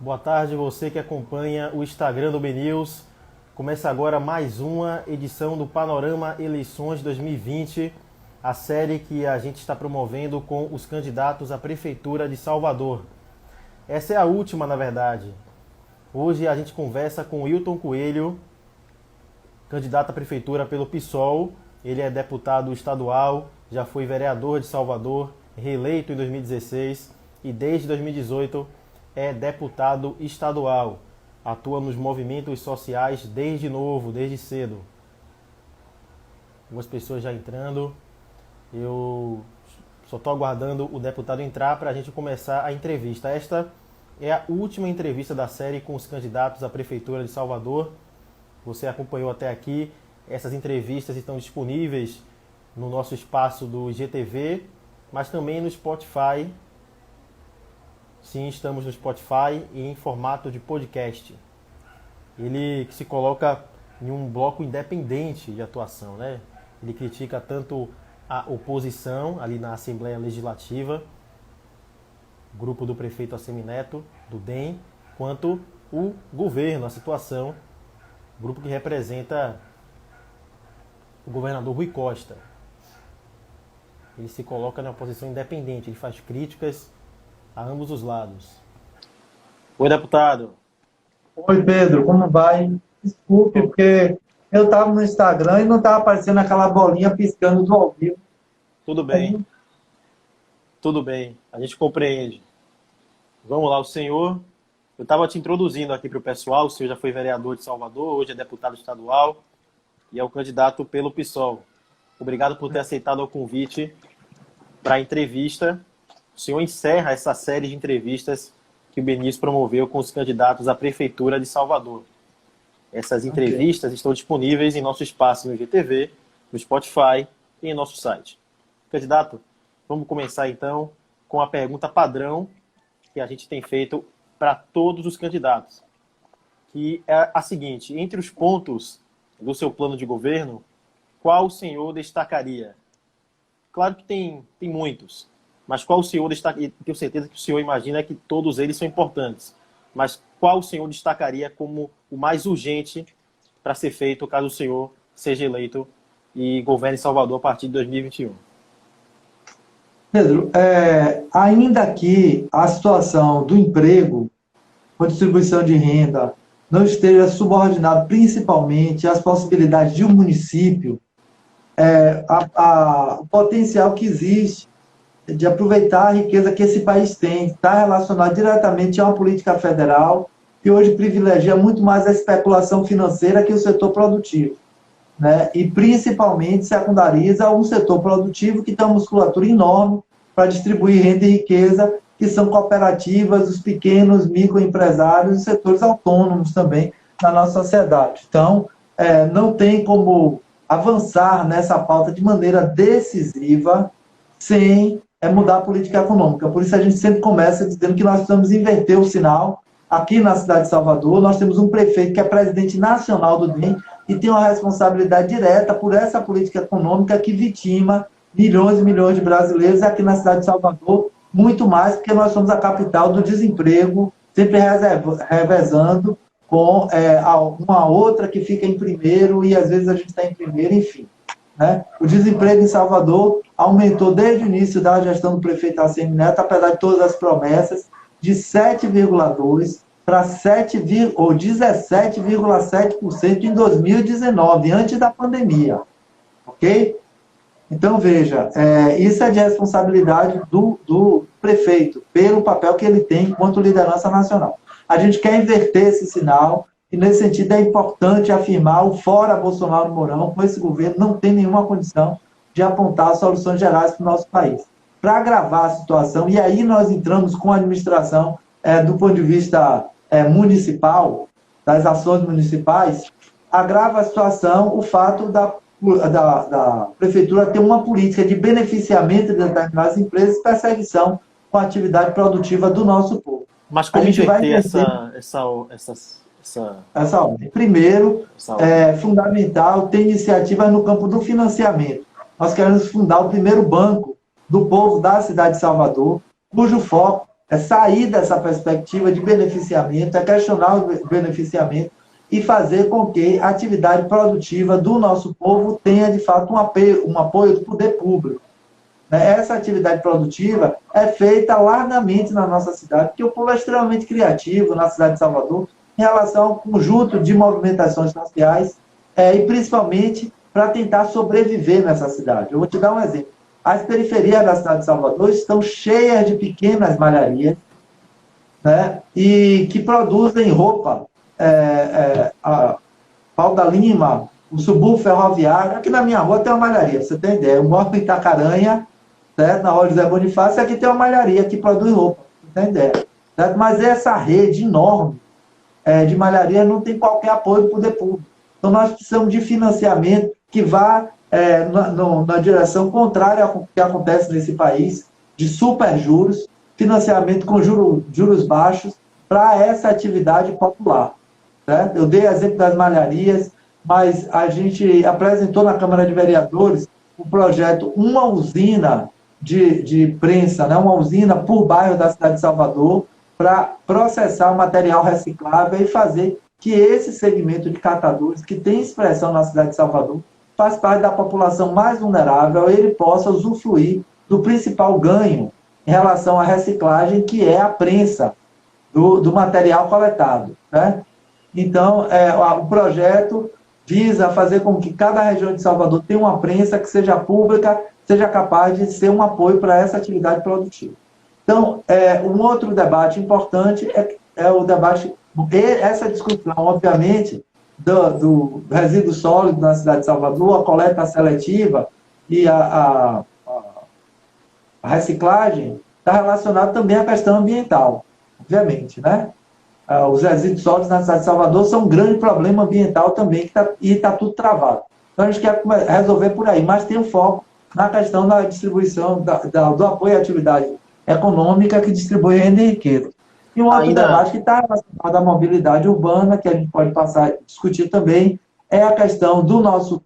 Boa tarde, você que acompanha o Instagram do BNews. Começa agora mais uma edição do Panorama Eleições 2020, a série que a gente está promovendo com os candidatos à Prefeitura de Salvador. Essa é a última, na verdade. Hoje a gente conversa com o Wilton Coelho, candidato à Prefeitura pelo PSOL. Ele é deputado estadual, já foi vereador de Salvador, reeleito em 2016 e desde 2018 é deputado estadual. Atua nos movimentos sociais desde novo, desde cedo. Algumas pessoas já entrando. Eu só estou aguardando o deputado entrar para a gente começar a entrevista. Esta é a última entrevista da série com os candidatos à Prefeitura de Salvador. Você acompanhou até aqui. Essas entrevistas estão disponíveis no nosso espaço do IGTV, mas também no Spotify. Sim, estamos no Spotify e em formato de podcast. Ele se coloca em um bloco independente de atuação, né? Ele critica tanto a oposição ali na Assembleia Legislativa, grupo do prefeito Assemineto, do DEM, quanto o governo, a situação, grupo que representa o governador Rui Costa. Ele se coloca na posição independente, ele faz críticas a ambos os lados. Oi, deputado. Oi, Pedro, como vai? Desculpe, porque eu estava no Instagram e não estava aparecendo aquela bolinha piscando do ao vivo. Tudo bem. Tudo bem, a gente compreende. Vamos lá, o senhor. Eu estava te introduzindo aqui para o pessoal. O senhor já foi vereador de Salvador, hoje é deputado estadual e é o candidato pelo PSOL. Obrigado por ter aceitado o convite para a entrevista. O senhor encerra essa série de entrevistas que o BNews promoveu com os candidatos à Prefeitura de Salvador. Essas entrevistas estão disponíveis em nosso espaço no IGTV, no Spotify e em nosso site. Candidato, vamos começar então com a pergunta padrão que a gente tem feito para todos os candidatos, que é a seguinte: entre os pontos do seu plano de governo, qual o senhor destacaria? Claro que tem muitos, mas qual o senhor destacaria? Tenho certeza que o senhor imagina que todos eles são importantes, mas qual o senhor destacaria como o mais urgente para ser feito caso o senhor seja eleito e governe Salvador a partir de 2021? Pedro, ainda que a situação do emprego, com distribuição de renda, não esteja subordinada principalmente às possibilidades de um município, o potencial que existe de aproveitar a riqueza que esse país tem está relacionado diretamente a uma política federal que hoje privilegia muito mais a especulação financeira que o setor produtivo, né? E principalmente secundariza um setor produtivo que tem uma musculatura enorme para distribuir renda e riqueza, que são cooperativas, os pequenos microempresários e setores autônomos também na nossa sociedade. Então, não tem como avançar nessa pauta de maneira decisiva sem mudar a política econômica. Por isso a gente sempre começa dizendo que nós precisamos inverter o sinal. Aqui na cidade de Salvador, nós temos um prefeito que é presidente nacional do DEM e tem uma responsabilidade direta por essa política econômica que vitima milhões e milhões de brasileiros. Aqui na cidade de Salvador, muito mais, porque nós somos a capital do desemprego, sempre revezando com uma outra que fica em primeiro e às vezes a gente está em primeiro, enfim. Né? O desemprego em Salvador aumentou desde o início da gestão do prefeito Assemineto, apesar de todas as promessas, de 7,2% para 17,7% em 2019, antes da pandemia. Ok? Então, veja, isso é de responsabilidade do prefeito, pelo papel que ele tem enquanto liderança nacional. A gente quer inverter esse sinal, e nesse sentido é importante afirmar o fora Bolsonaro Mourão, com esse governo não tem nenhuma condição de apontar soluções gerais para o nosso país. Para agravar a situação, e aí nós entramos com a administração do ponto de vista municipal, das ações municipais, agrava a situação o fato da prefeitura ter uma política de beneficiamento de determinadas empresas e perseguição com a atividade produtiva do nosso povo. Mas como inverter essa ordem? Primeiro, é fundamental ter iniciativas no campo do financiamento. Nós queremos fundar o primeiro banco do povo da cidade de Salvador, cujo foco é sair dessa perspectiva de beneficiamento, é questionar o beneficiamento e fazer com que a atividade produtiva do nosso povo tenha, de fato, um apoio do poder público. Essa atividade produtiva é feita largamente na nossa cidade, porque o povo é extremamente criativo na cidade de Salvador em relação ao conjunto de movimentações sociais e principalmente para tentar sobreviver nessa cidade. Eu vou te dar um exemplo. As periferias da cidade de Salvador estão cheias de pequenas malharias, né, e que produzem roupa, a Pau da Lima, o subúrbio ferroviário. Aqui na minha rua tem uma malharia, pra você tem ideia. Eu moro em Itacaranha, certo? Na rua José Bonifácio, e aqui tem uma malharia que produz roupa, você tem ideia. Certo? Mas essa rede enorme de malharia não tem qualquer apoio do poder público. Então nós precisamos de financiamento que vá na direção contrária ao que acontece nesse país, de superjuros, financiamento com juros baixos para essa atividade popular. Certo? Eu dei exemplo das malharias, mas a gente apresentou na Câmara de Vereadores o projeto Uma Usina de Prensa, né? Uma usina por bairro da cidade de Salvador, para processar material reciclável e fazer que esse segmento de catadores, que tem expressão na cidade de Salvador, faz parte da população mais vulnerável, ele possa usufruir do principal ganho em relação à reciclagem, que é a prensa do material coletado. Né? Então, o projeto visa fazer com que cada região de Salvador tenha uma prensa que seja pública, seja capaz de ser um apoio para essa atividade produtiva. Então, um outro debate importante é o debate, essa discussão, obviamente, do resíduo sólido na cidade de Salvador, a coleta seletiva e a reciclagem, está relacionado também à questão ambiental, obviamente, né? Os resíduos sólidos na cidade de Salvador são um grande problema ambiental também, e está tudo travado. Então, a gente quer resolver por aí, mas tem um foco na questão da distribuição, do apoio à atividade econômica que distribui renda e riqueza. E um outro debate que está relacionado à mobilidade urbana, que a gente pode passar a discutir também, é a questão do nosso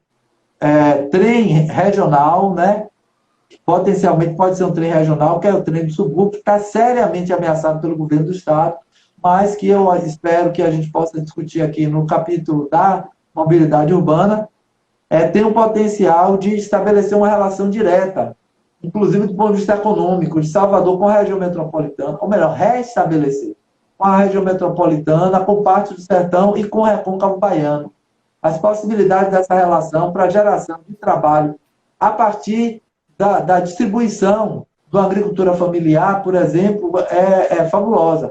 trem regional, né? Que potencialmente pode ser um trem regional, que é o trem do subúrbio, que está seriamente ameaçado pelo governo do Estado, mas que eu espero que a gente possa discutir aqui no capítulo da mobilidade urbana, tem um potencial de estabelecer uma relação direta, inclusive do ponto de vista econômico, de Salvador com a região metropolitana, ou melhor, restabelecer com a região metropolitana, com parte do sertão e com o recôncavo baiano. As possibilidades dessa relação para a geração de trabalho a partir da distribuição da agricultura familiar, por exemplo, é fabulosa.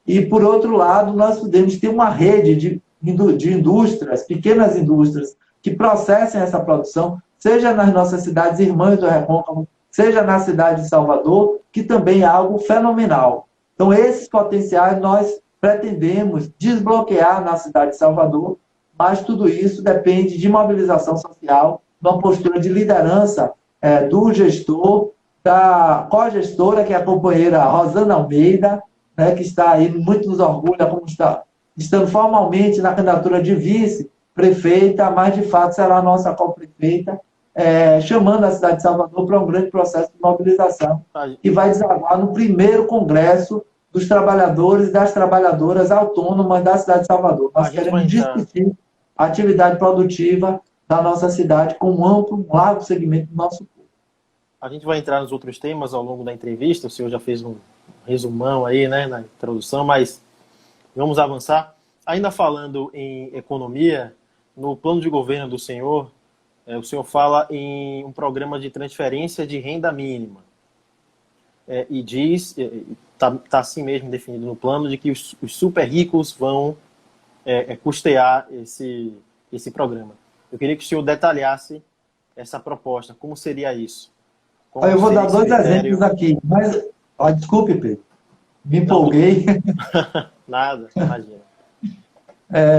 E, por outro lado, nós podemos ter uma rede de indústrias, pequenas indústrias, que processem essa produção, seja nas nossas cidades irmãs do Recôncavo, seja na cidade de Salvador, que também é algo fenomenal. Então, esses potenciais nós pretendemos desbloquear na cidade de Salvador, mas tudo isso depende de mobilização social, de uma postura de liderança do gestor, da cogestora, que é a companheira Rosana Almeida, né, que está aí, muito nos orgulha, como estando formalmente na candidatura de vice-prefeita, mas de fato será a nossa co-prefeita, chamando a cidade de Salvador para um grande processo de mobilização, que vai desaguar no primeiro congresso dos trabalhadores e das trabalhadoras autônomas da cidade de Salvador. Nós queremos discutir a atividade produtiva da nossa cidade com um largo segmento do nosso povo. A gente vai entrar nos outros temas ao longo da entrevista, o senhor já fez um resumão aí, né, na introdução, mas vamos avançar. Ainda falando em economia, no plano de governo do senhor, o senhor fala em um programa de transferência de renda mínima. E diz, está assim mesmo definido no plano, de que os super ricos vão custear esse programa. Eu queria que o senhor detalhasse essa proposta. Como seria isso? Eu vou dar dois exemplos aqui. Mas, desculpe, Pedro. Me empolguei. Nada, imagina.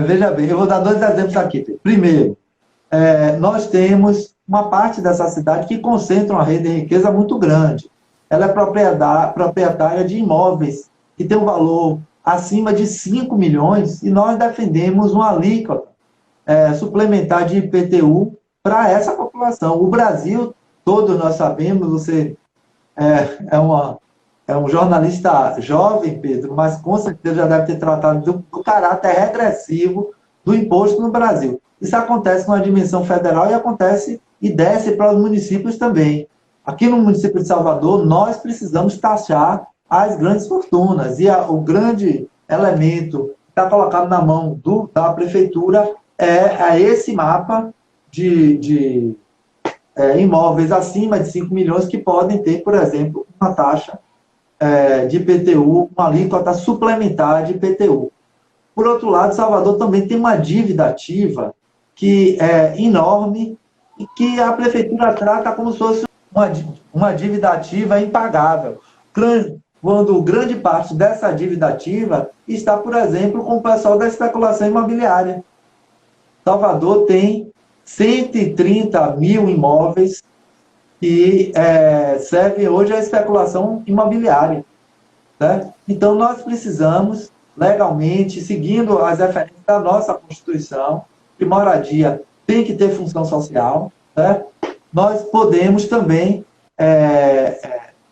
Veja bem, eu vou dar dois exemplos aqui, Pedro. Primeiro, nós temos uma parte dessa cidade que concentra uma renda de riqueza muito grande. Ela é proprietária de imóveis que tem um valor acima de 5 milhões e nós defendemos uma alíquota suplementar de IPTU para essa população. O Brasil, todos nós sabemos, você é é um jornalista jovem, Pedro, mas com certeza já deve ter tratado do caráter regressivo do imposto no Brasil. Isso acontece numa dimensão federal e acontece e desce para os municípios também. Aqui no município de Salvador, nós precisamos taxar as grandes fortunas. E o grande elemento que está colocado na mão da prefeitura é esse mapa de imóveis acima de 5 milhões que podem ter, por exemplo, uma taxa de IPTU, uma alíquota suplementar de IPTU. Por outro lado, Salvador também tem uma dívida ativa que é enorme e que a prefeitura trata como se fosse uma dívida ativa impagável, quando grande parte dessa dívida ativa está, por exemplo, com o pessoal da especulação imobiliária. Salvador tem 130 mil imóveis que servem hoje à especulação imobiliária. Né? Então, nós precisamos, legalmente, seguindo as referências da nossa Constituição, que moradia tem que ter função social, né? Nós podemos também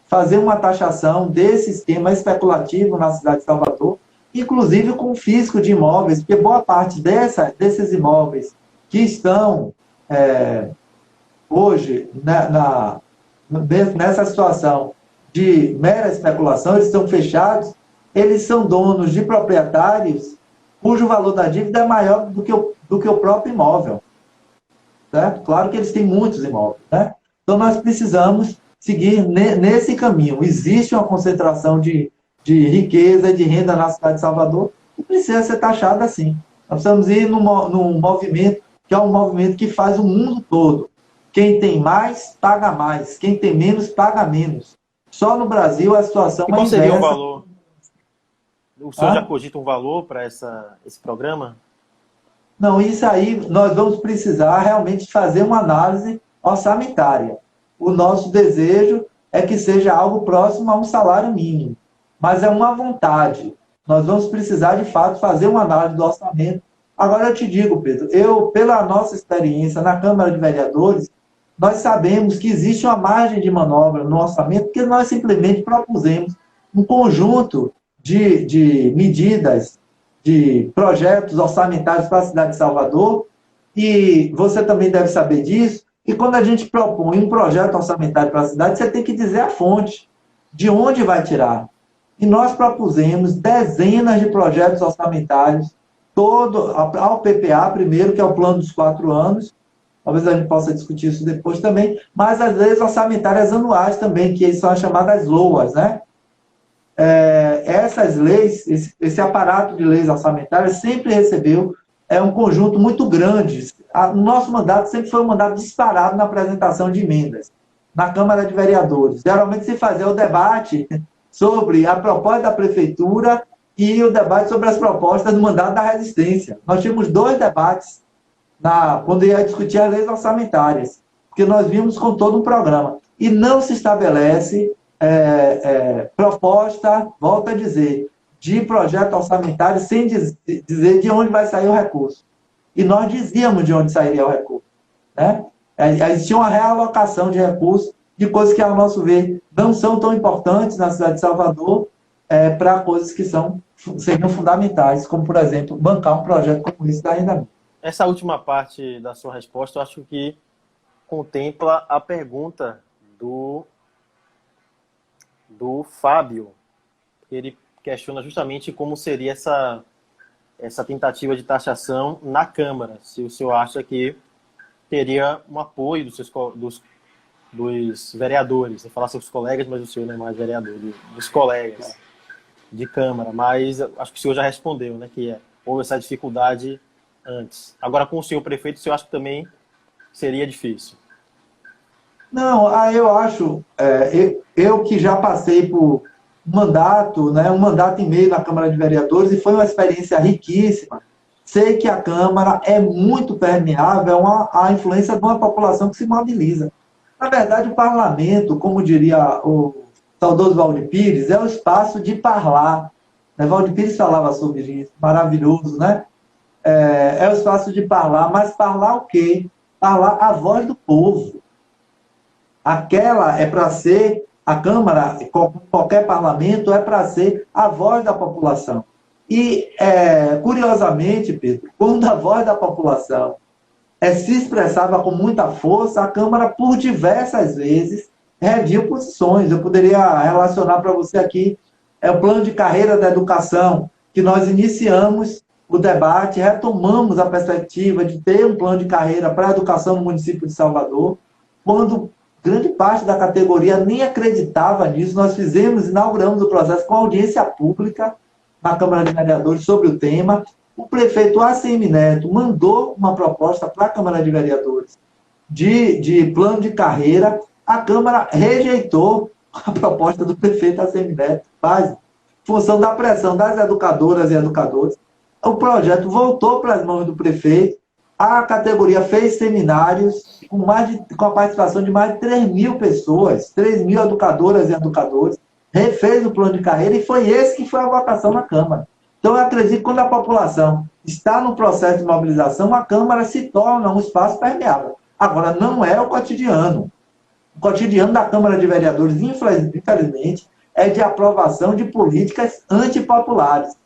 fazer uma taxação desse esquema especulativo na cidade de Salvador, inclusive com fisco de imóveis, porque boa parte desses imóveis que estão hoje nessa situação de mera especulação, eles estão fechados, eles são donos de proprietários cujo valor da dívida é maior do que o próprio imóvel. Certo? Claro que eles têm muitos imóveis. Né? Então, nós precisamos seguir nesse caminho. Existe uma concentração de riqueza e de renda na cidade de Salvador que precisa ser taxada assim. Nós precisamos ir num movimento que é um movimento que faz o mundo todo. Quem tem mais, paga mais. Quem tem menos, paga menos. Só no Brasil a situação é inversa. E qual seria o inversa. valor? O senhor já cogita um valor para esse programa? Não, isso aí nós vamos precisar realmente fazer uma análise orçamentária. O nosso desejo é que seja algo próximo a um salário mínimo, mas é uma vontade. Nós vamos precisar, de fato, fazer uma análise do orçamento. Agora eu te digo, Pedro, pela nossa experiência na Câmara de Vereadores, nós sabemos que existe uma margem de manobra no orçamento, porque nós simplesmente propusemos um conjunto de medidas, de projetos orçamentários para a cidade de Salvador, e você também deve saber disso, e quando a gente propõe um projeto orçamentário para a cidade, você tem que dizer a fonte, de onde vai tirar. E nós propusemos dezenas de projetos orçamentários, ao PPA primeiro, que é o plano dos 4 anos, talvez a gente possa discutir isso depois também, mas as leis orçamentárias anuais também, que são as chamadas LOAs, né? Essas leis, esse aparato de leis orçamentárias sempre recebeu um conjunto muito grande. O nosso mandato sempre foi um mandato disparado na apresentação de emendas na Câmara de Vereadores. Geralmente se fazia o debate sobre a proposta da Prefeitura e o debate sobre as propostas do mandato da resistência. Nós tínhamos 2 debates quando ia discutir as leis orçamentárias, porque nós vimos com todo um programa. E não se estabelece proposta, volto a dizer, de projeto orçamentário sem dizer de onde vai sair o recurso. E nós dizíamos de onde sairia o recurso. Né? Existia uma realocação de recursos de coisas que, ao nosso ver, não são tão importantes na cidade de Salvador para coisas que seriam fundamentais, como, por exemplo, bancar um projeto como esse da renda mínima. Essa última parte da sua resposta, eu acho que contempla a pergunta do Fábio. Ele questiona justamente como seria essa tentativa de taxação na Câmara. Se o senhor acha que teria um apoio dos vereadores. Você fala seus colegas, mas o senhor não é mais vereador, dos colegas de Câmara. Mas acho que o senhor já respondeu, né, que houve essa dificuldade antes. Agora, com o senhor prefeito, o senhor acha que também seria difícil? Não, eu acho, eu que já passei por um mandato e meio na Câmara de Vereadores, e foi uma experiência riquíssima. Sei que a Câmara é muito permeável à influência de uma população que se mobiliza. Na verdade, o parlamento, como diria o saudoso Valdir Pires, é o espaço de parlar. Valdir Pires falava sobre isso, maravilhoso, né? É o espaço de parlar, mas parlar o quê? Falar a voz do povo. Aquela é para ser A Câmara, qualquer parlamento, é para ser a voz da população. E, curiosamente, Pedro, quando a voz da população se expressava com muita força, a Câmara, por diversas vezes, reviu posições. Eu poderia relacionar para você aqui o plano de carreira da educação, que nós iniciamos o debate, retomamos a perspectiva de ter um plano de carreira para a educação no município de Salvador, quando grande parte da categoria nem acreditava nisso. Nós inauguramos o processo com audiência pública na Câmara de Vereadores sobre o tema. O prefeito ACM Neto mandou uma proposta para a Câmara de Vereadores de plano de carreira. A Câmara rejeitou a proposta do prefeito ACM Neto, em função da pressão das educadoras e educadores. O projeto voltou para as mãos do prefeito. A categoria fez seminários com a participação de mais de 3.000 pessoas, 3.000 educadoras e educadores, refez o plano de carreira e foi esse que foi a votação na Câmara. Então, eu acredito que quando a população está no processo de mobilização, a Câmara se torna um espaço permeável. Agora, não é o cotidiano. O cotidiano da Câmara de Vereadores, infelizmente, é de aprovação de políticas antipopulares.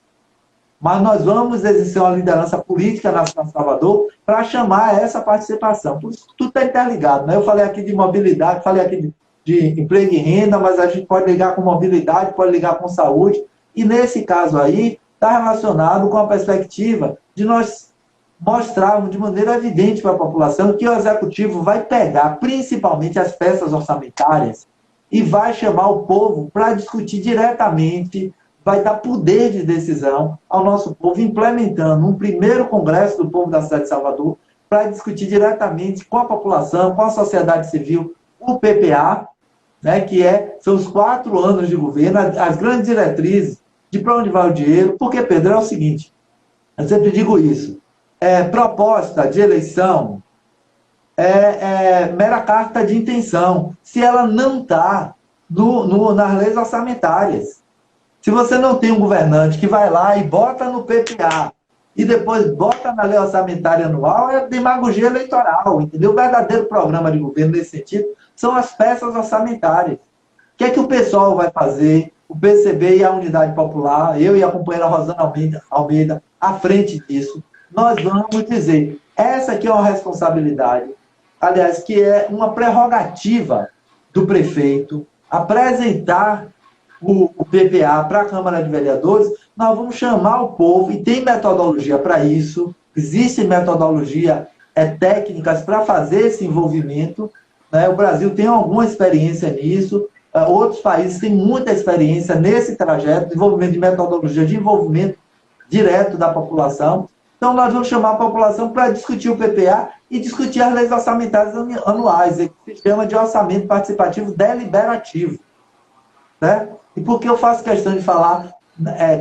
Mas nós vamos exercer uma liderança política na cidade de Salvador para chamar essa participação. Por isso, tudo está interligado, né? Eu falei aqui de mobilidade, falei aqui de emprego e renda, mas a gente pode ligar com mobilidade, pode ligar com saúde. E nesse caso aí, está relacionado com a perspectiva de nós mostrarmos de maneira evidente para a população que o Executivo vai pegar principalmente as peças orçamentárias e vai chamar o povo para discutir diretamente, vai dar poder de decisão ao nosso povo, implementando um primeiro congresso do povo da cidade de Salvador para discutir diretamente com a população, com a sociedade civil, o PPA, né, são os 4 anos de governo, as grandes diretrizes de para onde vai o dinheiro. Porque, Pedro, é o seguinte, eu sempre digo isso, proposta de eleição é mera carta de intenção, se ela não está nas leis orçamentárias. Se você não tem um governante que vai lá e bota no PPA e depois bota na lei orçamentária anual, é demagogia eleitoral, entendeu? O verdadeiro programa de governo nesse sentido são as peças orçamentárias. O que é que o pessoal vai fazer? O PCB e a Unidade Popular, eu e a companheira Rosana Almeida, à frente disso, nós vamos dizer, essa aqui é uma responsabilidade, aliás, que é uma prerrogativa do prefeito apresentar o PPA para a Câmara de Vereadores. Nós vamos chamar o povo, e tem metodologia para isso, existe metodologia, técnicas para fazer esse envolvimento, né? O Brasil tem alguma experiência nisso, outros países têm muita experiência nesse trajeto de desenvolvimento de metodologia, de envolvimento direto da população. Então, nós vamos chamar a população para discutir o PPA e discutir as leis orçamentárias anuais, que se chama de orçamento participativo deliberativo. Certo? E por que eu faço questão de falar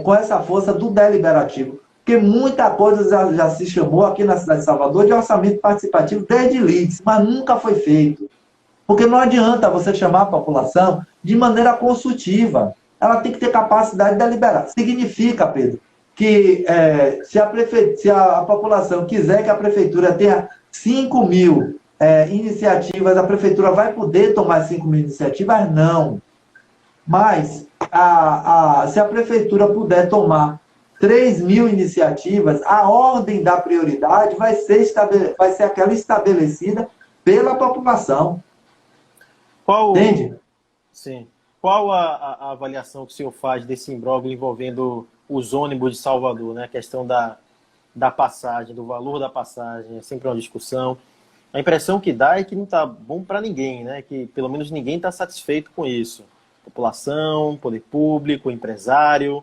com essa força do deliberativo? Porque muita coisa já se chamou aqui na cidade de Salvador de orçamento participativo desde Leeds, mas nunca foi feito. Porque não adianta você chamar a população de maneira consultiva. Ela tem que ter capacidade de deliberar. Significa, Pedro, que se a população quiser que a prefeitura tenha 5.000 iniciativas, a prefeitura vai poder tomar 5.000 iniciativas? Não. Mas, se a prefeitura puder tomar 3.000 iniciativas, a ordem da prioridade vai ser aquela estabelecida pela população. Entende? Sim. Qual a avaliação que o senhor faz desse imbróglio envolvendo os ônibus de Salvador, né? A questão da passagem, do valor da passagem, é sempre uma discussão. A impressão que dá é que não está bom para ninguém, né? Que pelo menos ninguém está satisfeito com isso. População, poder público, empresário.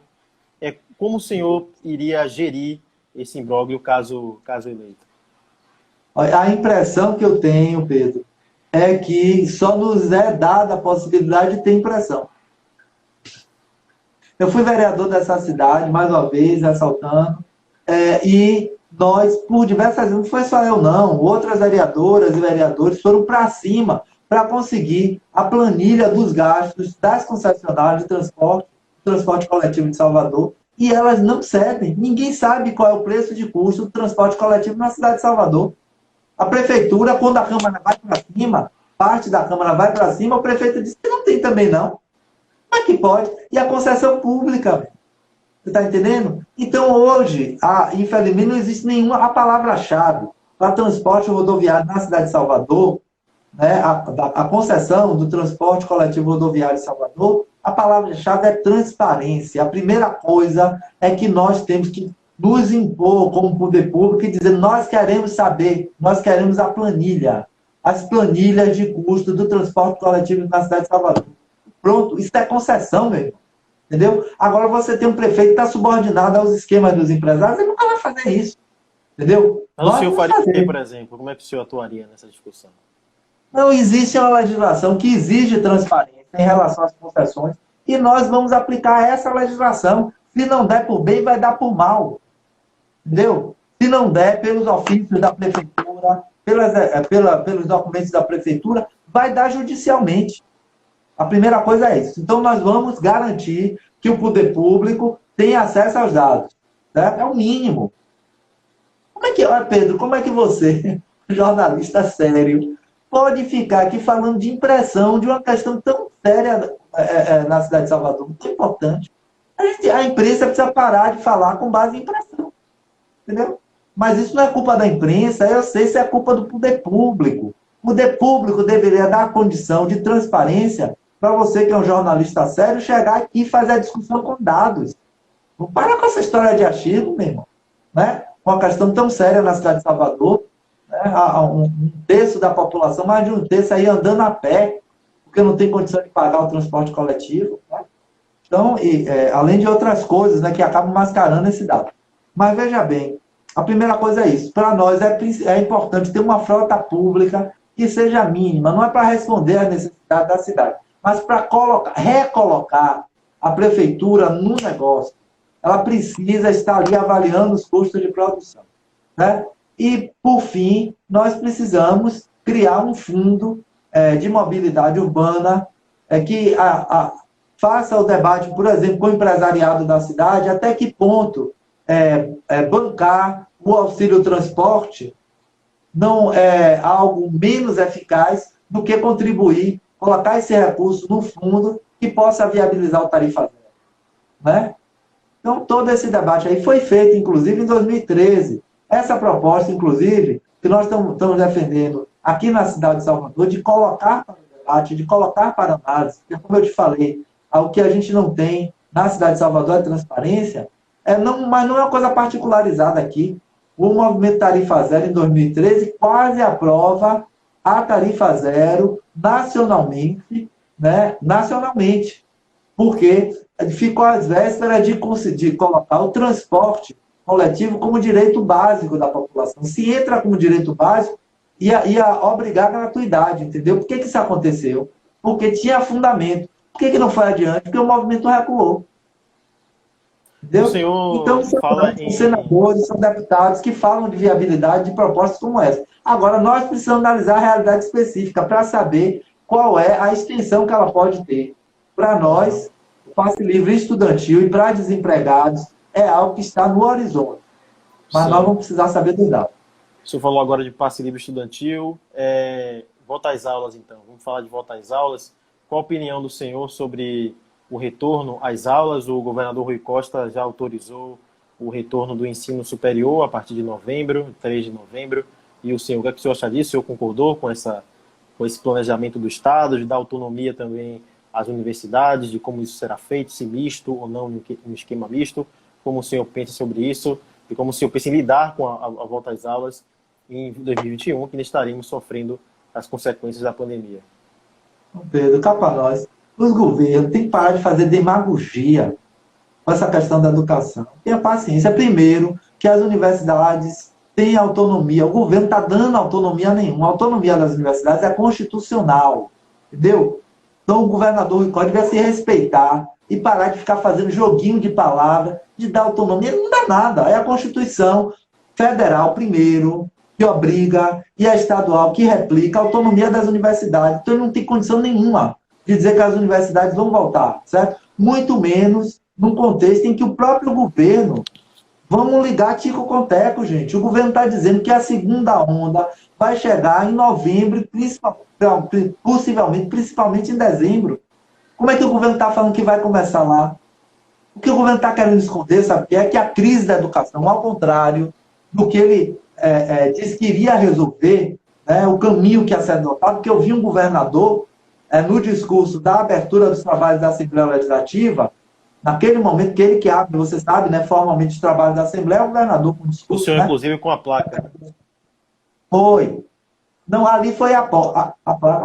Como o senhor iria gerir esse imbróglio caso eleito? A impressão que eu tenho, Pedro, é que só nos é dada a possibilidade de ter impressão. Eu fui vereador dessa cidade, mais uma vez, ressaltando, e nós, por diversas vezes, não foi só eu não, outras vereadoras e vereadores foram para cima para conseguir a planilha dos gastos das concessionárias de transporte coletivo de Salvador, e elas não cedem. Ninguém sabe qual é o preço de custo do transporte coletivo na cidade de Salvador. A prefeitura, quando a Câmara vai para cima, parte da Câmara vai para cima, o prefeito diz que não tem também não. Como é que pode? E a concessão pública, você está entendendo? Então hoje, infelizmente, não existe nenhuma a palavra-chave para transporte rodoviário na cidade de Salvador, né? A concessão do transporte coletivo rodoviário de Salvador, a palavra-chave é transparência. A primeira coisa é que nós temos que nos impor como poder público e dizer, nós queremos saber, nós queremos a planilha, as planilhas de custo do transporte coletivo na cidade de Salvador. Pronto, isso é concessão, meu irmão. Entendeu? Agora você tem um prefeito que está subordinado aos esquemas dos empresários, ele nunca vai fazer isso. Entendeu? Mas o senhor faria o quê, por exemplo? Como é que o senhor atuaria nessa discussão? Não existe uma legislação que exige transparência em relação às concessões e nós vamos aplicar essa legislação. Se não der por bem, vai dar por mal. Entendeu? Se não der pelos ofícios da prefeitura, pelos documentos da prefeitura, vai dar judicialmente. A primeira coisa é isso. Então, nós vamos garantir que o poder público tenha acesso aos dados. Certo? É o mínimo. Olha, Pedro, como é que você, jornalista sério, pode ficar aqui falando de impressão de uma questão tão séria na cidade de Salvador, muito importante? A imprensa precisa parar de falar com base em impressão. Entendeu? Mas isso não é culpa da imprensa, eu sei se é culpa do poder público. O poder público deveria dar a condição de transparência para você, que é um jornalista sério, chegar aqui e fazer a discussão com dados. Não para com essa história de achismo, meu irmão. Né? Uma questão tão séria na cidade de Salvador, né? Um terço da população, mais de um terço aí andando a pé, porque não tem condição de pagar o transporte coletivo. Né? Então, além de outras coisas, né, que acabam mascarando esse dado. Mas veja bem, a primeira coisa é isso. Para nós é importante ter uma frota pública que seja mínima. Não é para responder às necessidades da cidade, mas para recolocar a prefeitura no negócio. Ela precisa estar ali avaliando os custos de produção. Né? E, por fim, nós precisamos criar um fundo de mobilidade urbana que faça o debate, por exemplo, com o empresariado da cidade, até que ponto bancar o auxílio transporte não é algo menos eficaz do que contribuir, colocar esse recurso no fundo que possa viabilizar o tarifa zero. Né? Então, todo esse debate aí foi feito, inclusive, em 2013. Essa proposta, inclusive, que nós estamos defendendo aqui na cidade de Salvador, de colocar para o debate, de colocar para análise, porque, como eu te falei, o que a gente não tem na cidade de Salvador é transparência, mas não é uma coisa particularizada aqui. O movimento Tarifa Zero, em 2013, quase aprova a tarifa zero nacionalmente, né? Nacionalmente, porque ficou às vésperas de colocar o transporte coletivo como direito básico da população. Se entra como direito básico, ia obrigar a gratuidade, entendeu? Por que isso aconteceu? Porque tinha fundamento. Por que não foi adiante? Porque o movimento recuou. Entendeu? O senhor então, são senadores, são deputados que falam de viabilidade de propostas como essa. Agora, nós precisamos analisar a realidade específica para saber qual é a extensão que ela pode ter. Para nós, o passe livre estudantil e para desempregados é algo que está no horizonte. Mas Sim. Nós vamos precisar saber dos dados. O senhor falou agora de passe livre estudantil. Volta às aulas, então. Vamos falar de volta às aulas. Qual a opinião do senhor sobre o retorno às aulas? O governador Rui Costa já autorizou o retorno do ensino superior a partir de novembro, 3 de novembro. E o senhor, o que é que o senhor acha disso? O senhor concordou com esse planejamento do Estado, de dar autonomia também às universidades, de como isso será feito, se misto ou não no esquema misto? Como o senhor pensa sobre isso? E como o senhor pensa em lidar com a volta às aulas em 2021, que ainda estaremos sofrendo as consequências da pandemia? Pedro, cá para nós. Os governos têm que parar de fazer demagogia com essa questão da educação. Tenha paciência. Primeiro, que as universidades têm autonomia. O governo está dando autonomia nenhuma. A autonomia das universidades é constitucional. Entendeu? Então, o governador Rui Costa deve se respeitar e parar de ficar fazendo joguinho de palavra, de dar autonomia. Não dá nada. É a Constituição Federal, primeiro, que obriga, e a estadual, que replica a autonomia das universidades. Então, ele não tem condição nenhuma de dizer que as universidades vão voltar, certo? Muito menos num contexto em que o próprio governo Vamos ligar Tico com Teco, gente. O governo está dizendo que a segunda onda vai chegar em novembro, possivelmente, principalmente em dezembro. Como é que o governo está falando que vai começar lá? O que o governo está querendo esconder, sabe? É que a crise da educação, ao contrário do que ele disse que iria resolver, né, o caminho que ia ser adotado, porque eu vi um governador, no discurso da abertura dos trabalhos da Assembleia Legislativa, naquele momento que ele que abre, você sabe, né, formalmente os trabalhos da Assembleia, é o governador com o O discurso, senhor, né? inclusive, com a placa. Foi. Não, ali foi a placa.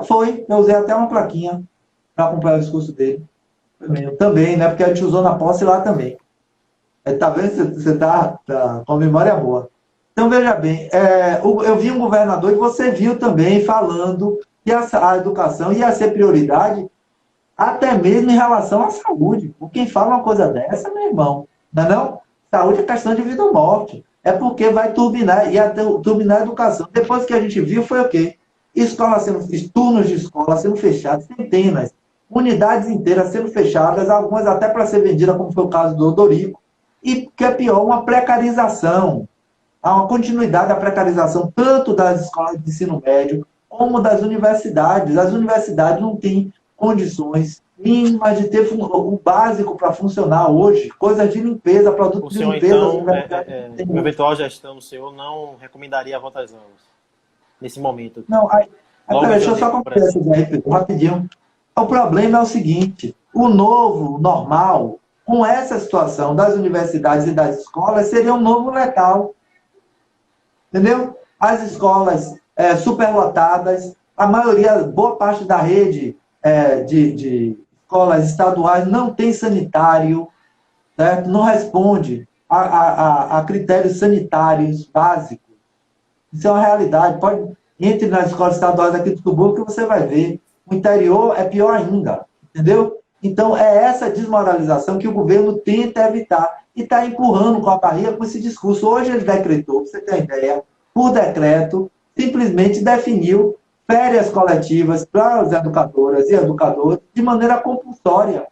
Foi. Eu usei até uma plaquinha para acompanhar o discurso dele. Eu também, né? Porque a gente usou na posse lá também. Tá vendo? Você tá com a memória boa. Então, veja bem, eu vi um governador e você viu também falando que a educação ia ser prioridade até mesmo em relação à saúde. Quem fala uma coisa dessa, meu irmão, não é não? Saúde é questão de vida ou morte. É porque vai turbinar, e até turbinar a educação. Depois que a gente viu foi o quê? Turnos de escola sendo fechados, centenas, unidades inteiras sendo fechadas, algumas até para ser vendidas, como foi o caso do Odorico, e que é pior, uma precarização. Há uma continuidade da precarização tanto das escolas de ensino médio como das universidades. As universidades não têm condições mínimas de ter o básico para funcionar hoje, coisas de limpeza, O produtos de senhor, limpeza. então, com a eventual gestão do senhor, não recomendaria a volta às aulas nesse momento? Não, Logo em deixa eu só janeiro, por concluir essa exemplo. ideia, Pedro, rapidinho. O problema é o seguinte: o novo normal, com essa situação das universidades e das escolas, seria um novo letal. Entendeu? As escolas superlotadas, a maioria, boa parte da rede de escolas estaduais não tem sanitário, certo? Não responde a critérios sanitários básicos. Isso é uma realidade. Entre nas escolas estaduais aqui do subúrbio que você vai ver. O interior é pior ainda, entendeu? Então, é essa desmoralização que o governo tenta evitar e está empurrando com a barriga com esse discurso. Hoje ele decretou, para você ter ideia, por decreto, simplesmente definiu férias coletivas para as educadoras e educadores de maneira compulsória,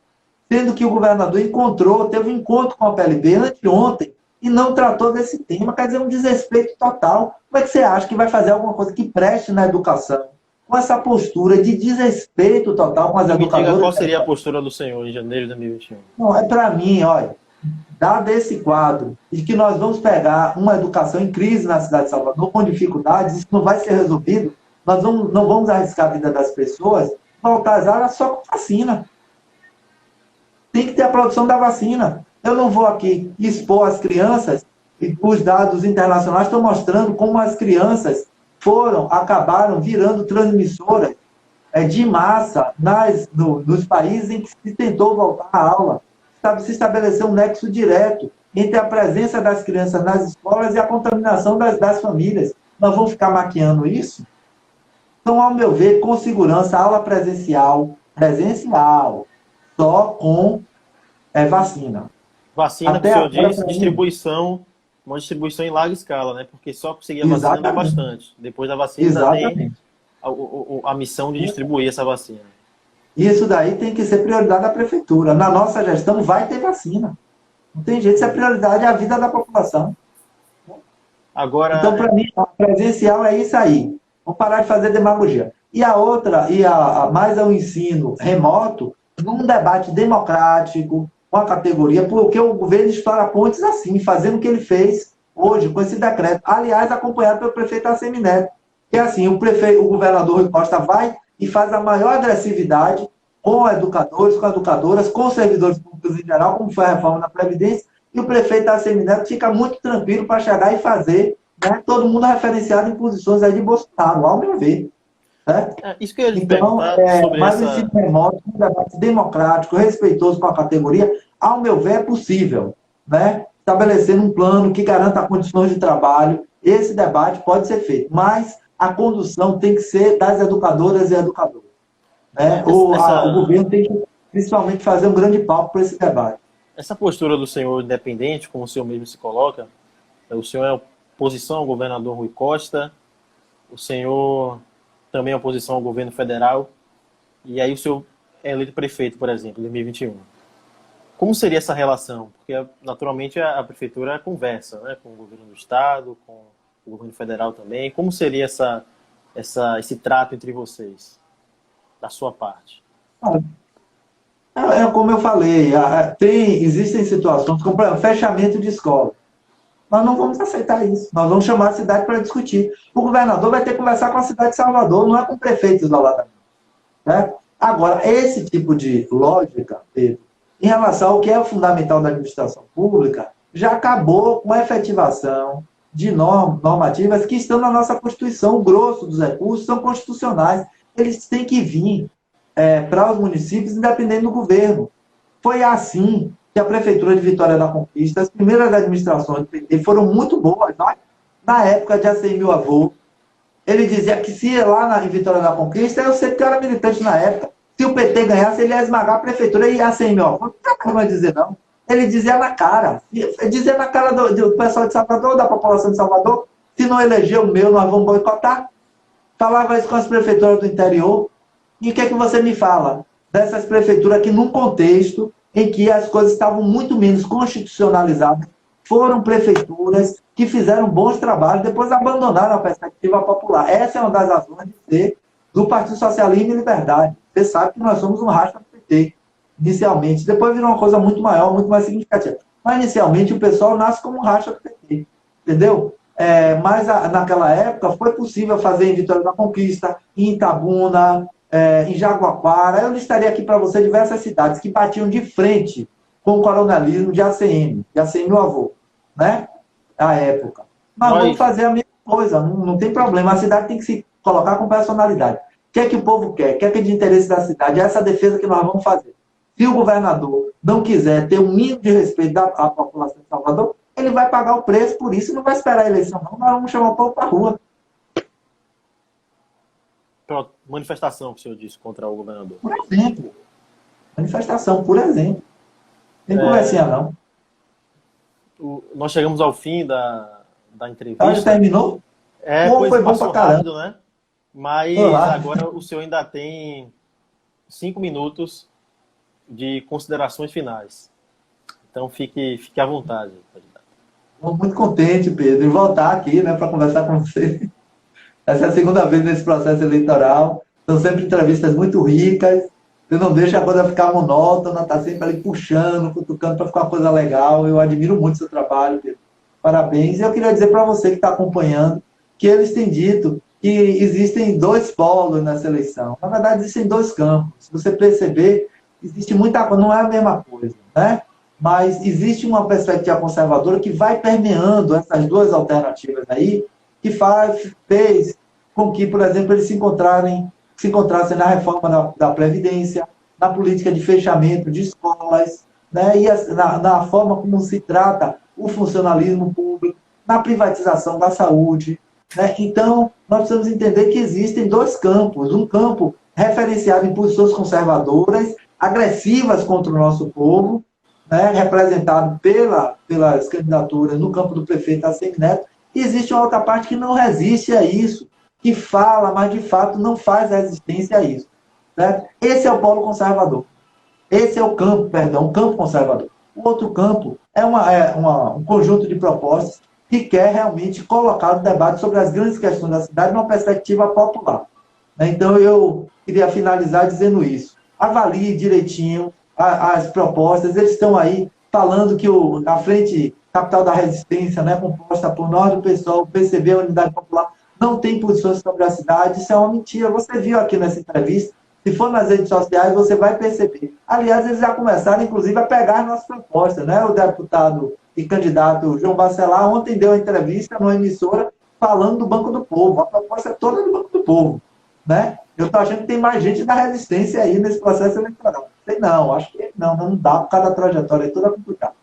sendo que o governador teve um encontro com a PLB anteontem e não tratou desse tema, quer dizer, um desrespeito total. Como é que você acha que vai fazer alguma coisa que preste na educação com essa postura de desrespeito total com as E me diga educadoras? qual seria a postura do senhor em janeiro de 2021. Não, para mim, olha, dado esse quadro de que nós vamos pegar uma educação em crise na cidade de Salvador, com dificuldades, isso não vai ser resolvido, nós não vamos arriscar a vida das pessoas, voltar às aulas só com vacina. Tem que ter a produção da vacina. Eu não vou aqui expor as crianças, e os dados internacionais estão mostrando como as crianças acabaram virando transmissoras de massa nos países em que se tentou voltar à aula. Se estabeleceu um nexo direto entre a presença das crianças nas escolas e a contaminação das famílias. Nós vamos ficar maquiando isso? Então, ao meu ver, com segurança, aula presencial, só com vacina. Vacina, que o Até senhor agora, disse, uma distribuição em larga escala, né? Porque só conseguir a vacina não é exatamente. bastante. Depois da vacina ainda tem Exatamente. a missão de distribuir essa vacina. Isso daí tem que ser prioridade da prefeitura. Na nossa gestão vai ter vacina. Não tem jeito, isso é prioridade, é a vida da população. Agora, Então, para mim, a presencial é isso aí. Vamos parar de fazer demagogia. E a outra, mais ao ensino remoto, num debate democrático, com a categoria, porque o governo estoura pontes assim, fazendo o que ele fez hoje, com esse decreto. Aliás, acompanhado pelo prefeito Assemineto. Que é assim, o governador Rui Costa vai e faz a maior agressividade com educadores, com educadoras, com servidores públicos em geral, como foi a reforma da Previdência, e o prefeito Assemineto fica muito tranquilo para chegar e fazer, né, todo mundo referenciado em posições aí de Bolsonaro, ao meu ver. Certo? isso que eu ia lhe Então, perguntar sobre mas o essa... ensino remoto, um debate democrático, respeitoso com a categoria, ao meu ver, é possível. Né? Estabelecendo um plano que garanta condições de trabalho, esse debate pode ser feito, mas a condução tem que ser das educadoras e educadores. Né? O governo tem que, principalmente, fazer um grande palco para esse debate. Essa postura do senhor independente, como o senhor mesmo se coloca, o senhor é oposição ao governador Rui Costa, o senhor também é oposição ao governo federal, e aí o senhor é eleito prefeito, por exemplo, em 2021. Como seria essa relação? Porque, naturalmente, a prefeitura conversa, né, com o governo do estado, com o governo federal também. Como seria esse trato entre vocês, da sua parte? Como eu falei, existem situações como, por exemplo, fechamento de escola. Nós não vamos aceitar isso. Nós vamos chamar a cidade para discutir. O governador vai ter que conversar com a cidade de Salvador, não é com o prefeito isoladamente. Né? Agora, esse tipo de lógica, Pedro, em relação ao que é o fundamental da administração pública, já acabou com a efetivação de normativas que estão na nossa Constituição. O grosso dos recursos são constitucionais. Eles têm que vir para os municípios, independente do governo. Foi assim que a Prefeitura de Vitória da Conquista, as primeiras administrações do PT foram muito boas. Na época de ACM Avô, ele dizia que se ia lá em Vitória da Conquista, eu sei que eu era militante na época, se o PT ganhasse, ele ia esmagar a Prefeitura e ACM Avô. Não vai dizer não. Ele dizia na cara. Dizia na cara do pessoal de Salvador, da população de Salvador, se não eleger o meu, nós vamos boicotar. Falava isso com as prefeituras do interior. E o que é que você me fala dessas prefeituras que, num contexto em que as coisas estavam muito menos constitucionalizadas, foram prefeituras que fizeram bons trabalhos, depois abandonaram a perspectiva popular. Essa é uma das razões de ser do Partido Socialismo e Liberdade. Você sabe que nós somos um rastro do PT, inicialmente. Depois virou uma coisa muito maior, muito mais significativa. Mas, inicialmente, o pessoal nasce como um rastro do PT. Entendeu? Mas, naquela época, foi possível fazer em Vitória da Conquista, em Itabuna, em Jaguaquara. Eu listaria aqui para você diversas cidades que batiam de frente com o coronelismo de ACM o avô, né? À época. Mas vamos fazer a mesma coisa, não tem problema. A cidade tem que se colocar com personalidade. O que é que o povo quer? O que é que é de interesse da cidade? É essa defesa que nós vamos fazer. Se o governador não quiser ter um mínimo de respeito da população de Salvador, ele vai pagar o preço por isso e não vai esperar a eleição, não. Nós vamos chamar o povo para a rua. Manifestação, que o senhor disse, contra o governador. Por exemplo. Manifestação, por exemplo. Tem conversinha, não. Nós chegamos ao fim da entrevista. Já terminou? Foi bom pra rápido, né? Mas agora o senhor ainda tem 5 minutos de considerações finais. Então fique à vontade. Estou muito contente, Pedro, em voltar aqui, né, para conversar com você. Essa é a segunda vez nesse processo eleitoral. São sempre entrevistas muito ricas. Você não deixa a coisa ficar monótona, está sempre ali puxando, cutucando para ficar uma coisa legal. Eu admiro muito o seu trabalho, Pedro. Parabéns. E eu queria dizer para você que está acompanhando que eles têm dito que existem 2 polos nessa eleição. Na verdade, existem 2 campos. Se você perceber, existe muita coisa, não é a mesma coisa, né? Mas existe uma perspectiva conservadora que vai permeando essas 2 alternativas aí, que fez com que, por exemplo, eles se encontrassem na reforma da Previdência, na política de fechamento de escolas, né, e na forma como se trata o funcionalismo público, na privatização da saúde. Né? Então, nós precisamos entender que existem 2 campos. Um campo referenciado em posições conservadoras, agressivas contra o nosso povo, né, representado pelas candidaturas no campo do prefeito ACM Neto. E existe uma outra parte que não resiste a isso, que fala, mas de fato não faz resistência a isso. Certo? Esse é o polo conservador. Esse é o campo, o campo conservador. O outro campo é um conjunto de propostas que quer realmente colocar o debate sobre as grandes questões da cidade numa perspectiva popular. Então eu queria finalizar dizendo isso. Avalie direitinho as propostas, eles estão aí falando que a Frente Capital da Resistência, né, composta por nós do pessoal, o PCB, a Unidade Popular, não tem posições sobre a cidade. Isso é uma mentira. Você viu aqui nessa entrevista, se for nas redes sociais, você vai perceber. Aliás, eles já começaram, inclusive, a pegar as nossas propostas. Né? O deputado e candidato João Bacelar ontem deu uma entrevista numa emissora falando do Banco do Povo. A proposta é toda do Banco do Povo. Né? Eu estou achando que tem mais gente da resistência aí nesse processo eleitoral. Sei não, acho que não dá, por causa da trajetória, é toda complicada.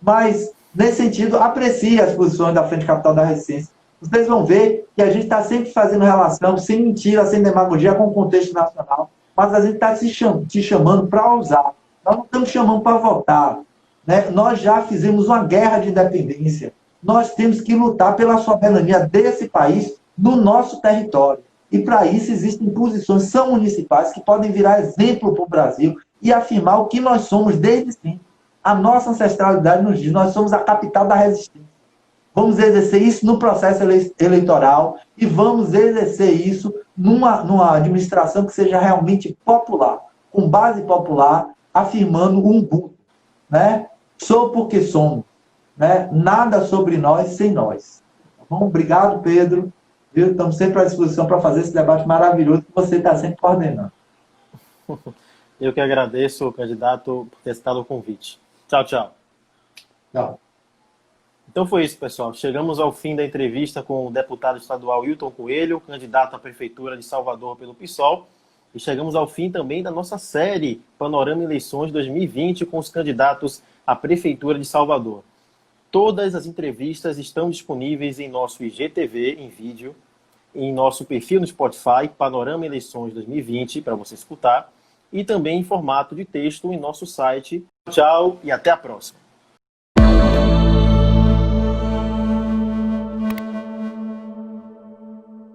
Mas, nesse sentido, aprecie as posições da Frente Capital da Resistência. Vocês vão ver que a gente está sempre fazendo relação, sem mentira, sem demagogia, com o contexto nacional, mas a gente está te chamando para usar. Nós não estamos chamando para votar. Né? Nós já fizemos uma guerra de independência. Nós temos que lutar pela soberania desse país no nosso território. E, para isso, existem posições são municipais que podem virar exemplo para o Brasil e afirmar o que nós somos desde sempre. A nossa ancestralidade nos diz, nós somos a capital da resistência. Vamos exercer isso no processo eleitoral e vamos exercer isso numa administração que seja realmente popular, com base popular, afirmando um Ubuntu, né? Sou porque somos, né? Nada sobre nós sem nós. Tá bom? Obrigado, Pedro. Estamos sempre à disposição para fazer esse debate maravilhoso que você está sempre coordenando. Eu que agradeço, candidato, por ter aceitado o convite. Tchau, tchau. Tchau. Então foi isso, pessoal. Chegamos ao fim da entrevista com o deputado estadual Hilton Coelho, candidato à Prefeitura de Salvador pelo PSOL. E chegamos ao fim também da nossa série Panorama Eleições 2020 com os candidatos à Prefeitura de Salvador. Todas as entrevistas estão disponíveis em nosso IGTV, em vídeo, em nosso perfil no Spotify, Panorama Eleições 2020, para você escutar, e também em formato de texto em nosso site. Tchau e até a próxima.